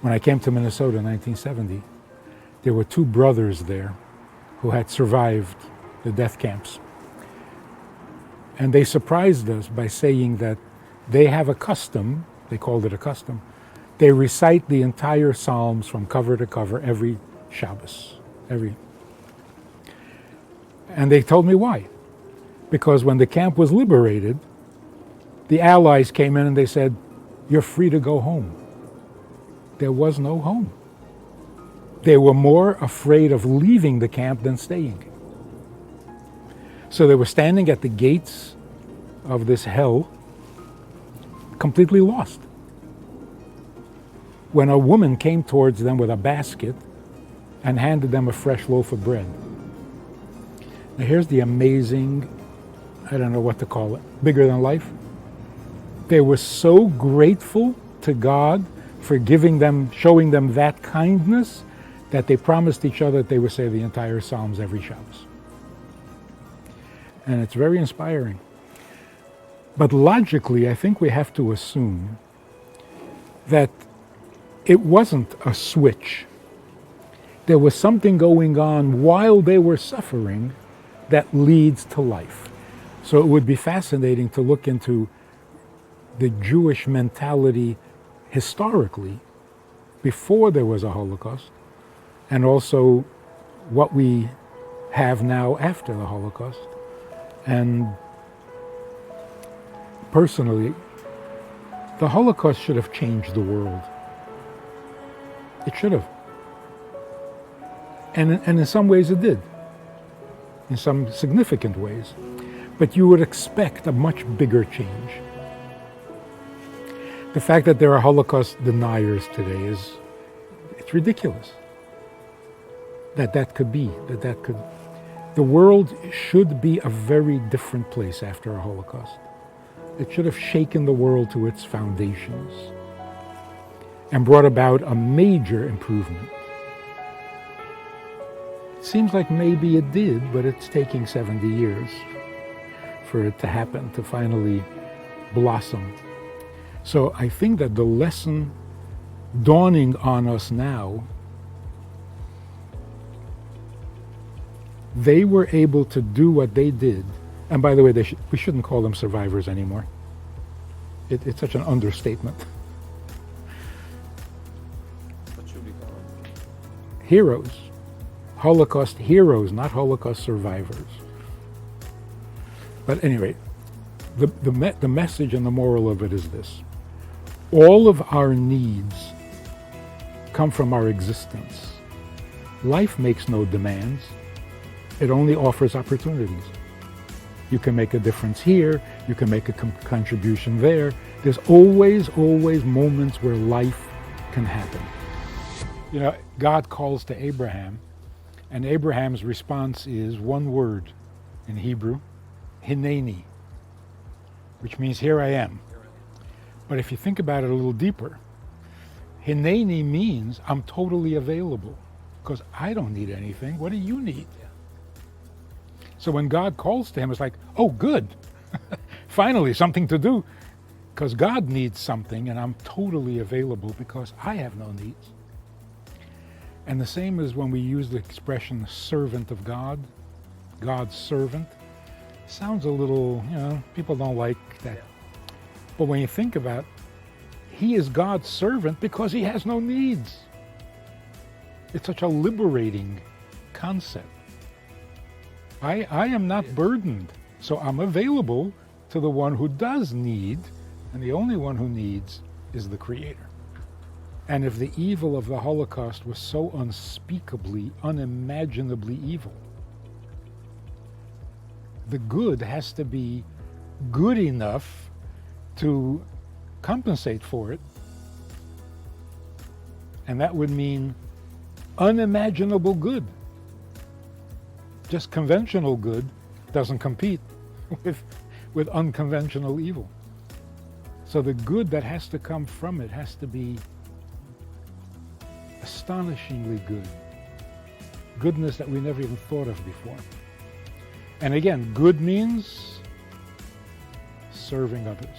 When I came to Minnesota in 1970, there were two brothers there who had survived the death camps. And they surprised us by saying that they have a custom, they called it a custom, they recite the entire Psalms from cover to cover every Shabbos. And they told me why. Because when the camp was liberated, the Allies came in and they said, "You're free to go home." There was no home. They were more afraid of leaving the camp than staying. So they were standing at the gates of this hell, completely lost. When a woman came towards them with a basket and handed them a fresh loaf of bread. Now here's the amazing, I don't know what to call it, bigger than life. They were so grateful to God for giving them, showing them that kindness, that they promised each other that they would say the entire Psalms every Shabbos. And it's very inspiring. But logically, I think we have to assume that it wasn't a switch. There was something going on while they were suffering that leads to life. So it would be fascinating to look into the Jewish mentality historically, before there was a Holocaust, and also what we have now after the Holocaust. And personally, the Holocaust should have changed the world. It should have. And in some ways it did, in some significant ways. But you would expect a much bigger change. The fact that there are Holocaust deniers today it's ridiculous. That could be. The world should be a very different place after a Holocaust. It should have shaken the world to its foundations and brought about a major improvement. It seems like maybe it did, but it's taking 70 years for it to happen, to finally blossom. So I think that the lesson dawning on us now, they were able to do what they did. And by the way, we shouldn't call them survivors anymore. It's such an understatement. What should we call them? Heroes. Holocaust heroes, not Holocaust survivors. But anyway, the message and the moral of it is this. All of our needs come from our existence. Life makes no demands. It only offers opportunities. You can make a difference here. You can make a contribution there. There's always moments where life can happen. You know, God calls to Abraham, and Abraham's response is one word in Hebrew, Hineni, which means here I am. But if you think about it a little deeper, Hineni means I'm totally available because I don't need anything. What do you need? So when God calls to him, it's like, oh, good. Finally, something to do. Because God needs something and I'm totally available because I have no needs. And the same as when we use the expression servant of God, God's servant. Sounds a little, people don't like that. But when you think about it, he is God's servant because he has no needs. It's such a liberating concept. I am not burdened, so I'm available to the one who does need, and the only one who needs is the Creator. And if the evil of the Holocaust was so unspeakably, unimaginably evil, the good has to be good enough to compensate for it. And that would mean unimaginable good. Just conventional good doesn't compete with unconventional evil. So the good that has to come from it has to be astonishingly good. Goodness that we never even thought of before. And again, good means serving others.